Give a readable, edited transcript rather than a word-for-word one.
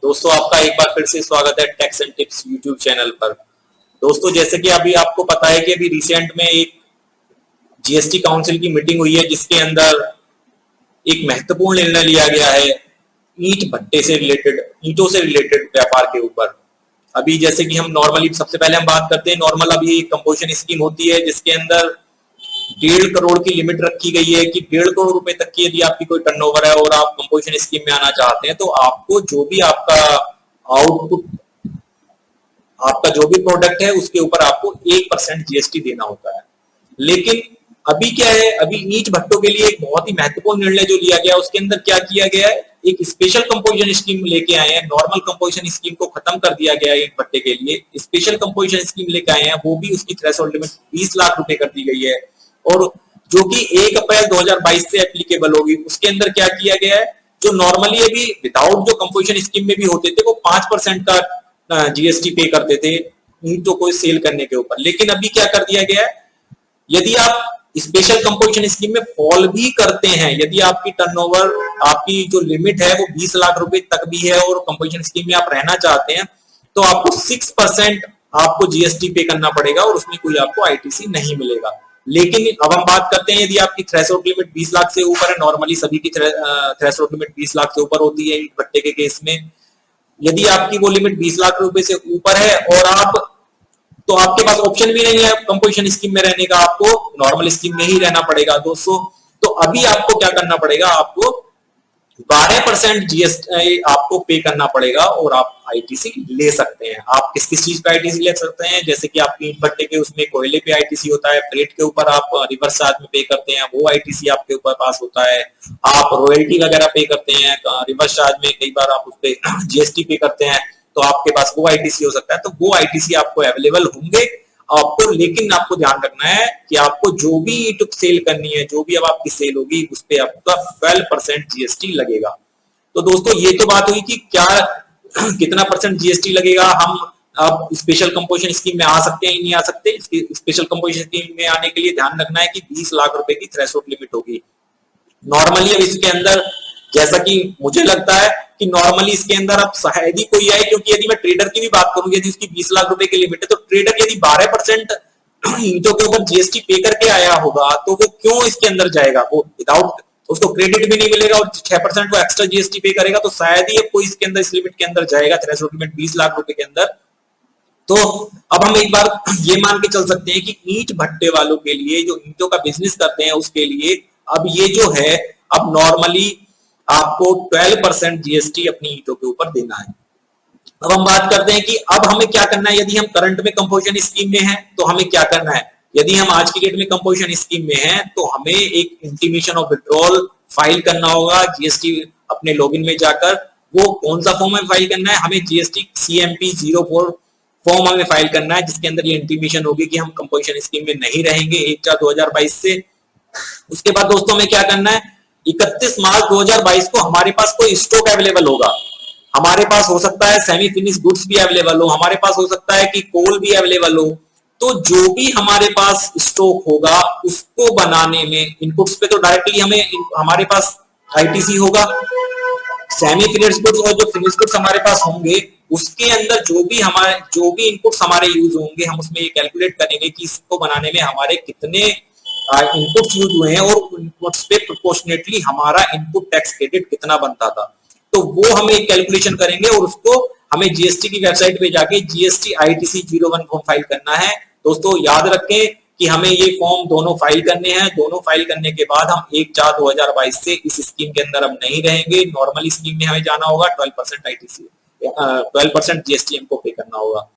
दोस्तों आपका एक बार फिर से स्वागत है tax and tips YouTube channel पर। दोस्तों जैसे कि अभी आपको पता है कि अभी रिसेंट में एक जीएसटी काउंसिल की मीटिंग हुई है जिसके अंदर एक महत्वपूर्ण निर्णय लिया गया है ईंट भट्टे से रिलेटेड, ईंटों से रिलेटेड व्यापार के ऊपर। अभी जैसे कि हम नॉर्मली सबसे पहले हम बात करते हैं नॉर्मल अभी एक कंपोजिशन स्कीम होती है जिसके अंदर 1.5 करोड़ की लिमिट रखी गई है कि 1.5 करोड़ रुपए तक की यदि आपकी कोई टर्नओवर है और आप कंपोजिशन स्कीम में आना चाहते हैं तो आपको जो भी आपका आउटपुट, आपका जो भी प्रोडक्ट है उसके ऊपर आपको 1% जीएसटी देना होता है। लेकिन अभी क्या है, अभी ईंट भट्टों के लिए एक बहुत ही महत्वपूर्ण निर्णय जो लिया गया उसके अंदर क्या किया गया है, एक स्पेशल कंपोजिशन स्कीम लेके आए हैं। नॉर्मल कंपोजिशन स्कीम को खत्म कर दिया गया है ईंट भट्टे के लिए, स्पेशल कंपोजिशन स्कीम लेके आए हैं, वो भी उसकी थ्रेशोल्ड लिमिट 20 लाख रुपए कर दी गई है और जो कि 1 अप्रैल 2022 से एप्लीकेबल होगी। उसके अंदर क्या किया गया है, जो नॉर्मली अभी विदाउट जो कंपोजिशन स्कीम में भी होते थे वो 5% का जीएसटी पे करते थे ईंटों को सेल करने के ऊपर, लेकिन अभी क्या कर दिया गया है, यदि आप स्पेशल कंपोजिशन स्कीम में फॉल भी करते हैं, यदि आपकी टर्नओवर, आपकी जो लिमिट है वो 20 लाख रुपए तक भी है और कंपोजिशन स्कीम में आप रहना चाहते हैं तो आपको 6% आपको जीएसटी पे करना पड़ेगा और उसमें कोई आपको आईटीसी नहीं मिलेगा। लेकिन अब हम बात करते हैं यदि आपकी थ्रेशोल्ड लिमिट 20 लाख से ऊपर है, नॉर्मली सभी की थ्रेशोल्ड लिमिट 20 लाख से ऊपर होती है ईंट भट्टे के केस में। यदि आपकी वो लिमिट 20 लाख रुपए से ऊपर है और आप, तो आपके पास ऑप्शन भी नहीं है कंपोजिशन स्कीम में रहने का, आपको नॉर्मल स्कीम में ही रहना पड़ेगा दोस्तों। तो अभी आपको क्या करना पड़ेगा, आपको 12% जीएसटी आपको पे करना पड़ेगा और आप आईटीसी ले सकते हैं। आप किस किस चीज पे आईटीसी ले सकते हैं, जैसे कि आपकी ईंट भट्टे के उसमें कोयले पे आईटीसी होता है, फ्रेट के ऊपर आप रिवर्स चार्ज में पे करते हैं वो आईटीसी आपके ऊपर पास होता है, आप रॉयल्टी वगैरह पे करते हैं रिवर्स चार्ज में, कई बार आप उस पर जीएसटी पे करते हैं तो आपके पास वो आईटीसी हो सकता है, तो वो आईटीसी आपको अवेलेबल होंगे आपको। लेकिन आपको ध्यान रखना है कि आपको जो भी ईंट सेल करनी है, जो भी अब आपकी सेल होगी उस पे आपका 12% जीएसटी लगेगा। तो दोस्तों ये तो बात हुई कि क्या कितना परसेंट जीएसटी लगेगा, हम अब स्पेशल कंपोजिशन स्कीम में आ सकते हैं नहीं आ सकते। स्पेशल कंपोजिशन स्कीम में आने के लिए ध्यान रखना है कि 20 लाख रुपए की थ्रेशोल्ड लिमिट होगी नॉर्मली। अब इसके अंदर जैसा कि मुझे लगता है कि नॉर्मली इसके अंदर अब शायद ही कोई है, क्योंकि यदि मैं ट्रेडर की भी बात करूं, यदि उसकी 20 लाख रुपए की लिमिट है तो ट्रेडर यदि 12% ईंटों के ऊपर जीएसटी पे करके आया होगा तो वो क्यों इसके अंदर जाएगा, वो विदाउट, उसको क्रेडिट भी नहीं मिलेगा और 6% वो एक्स्ट्रा जीएसटी पे करेगा, तो शायद ही कोई इसके अंदर इस लिमिट के अंदर जाएगा, थ्रेशोल्ड लिमिट 20 लाख रुपए के अंदर। तो अब हम एक बार ये मान के चल सकते हैं कि ईंट भट्टे वालों के लिए, जो ईंटों का बिजनेस करते हैं उसके लिए अब ये जो है, अब नॉर्मली आपको 12% जीएसटी अपनी ईंटों के ऊपर देना है। अब हम बात करते हैं कि अब हमें क्या करना है, यदि हम करंट में कंपोजिशन स्कीम में हैं तो हमें क्या करना है। यदि हम आज की डेट में कंपोजिशन स्कीम में हैं तो हमें एक इंटीमेशन ऑफ विड्रॉल फाइल करना होगा जीएसटी अपने लॉगिन में जाकर। वो कौन सा फॉर्म में फाइल करना है, हमें जीएसटी CMP 04 फॉर्म हमें फाइल करना है जिसके अंदर ये इंटीमेशन होगी कि हम कंपोजिशन स्कीम में नहीं रहेंगे 1/4/2022 से। उसके बाद दोस्तों हमें क्या करना है, 31 मार्च 2022 को हमारे पास कोई स्टॉक अवेलेबल होगा, हमारे पास हो सकता है सेमी फिनिश गुड्स भी अवेलेबल हो, हमारे पास हो सकता है कि कोल भी अवेलेबल हो, तो जो भी हमारे पास स्टॉक होगा उसको बनाने में इनपुट्स पे तो डायरेक्टली हमें हमारे पास आईटीसी होगा। सेमी फिनिश गुड्स और जो फिनिश गुड्स हमारे पास होंगे उसके अंदर जो भी इनपुट्स हमारे यूज होंगे, हम उसमें ये कैलकुलेट करेंगे कि इसको बनाने में हमारे कितने इनपुट्स यूज हुए हैं और इनपुट्स पे प्रोपोर्शनेटली हमारा इनपुट टैक्स क्रेडिट कितना बनता था, तो वो हमें एक कैलकुलेशन करेंगे और उसको हमें जीएसटी की वेबसाइट पे जाके जीएसटी ITC 01 फॉर्म फाइल करना है। दोस्तों याद रखें कि हमें ये फॉर्म दोनों फाइल करने हैं, दोनों फाइल करने के बाद हम 1/4/2022 से इस स्कीम के अंदर हम नहीं रहेंगे, नॉर्मल स्कीम में हमें जाना होगा, 12% ITC 12% जीएसटी हमको पे करना होगा।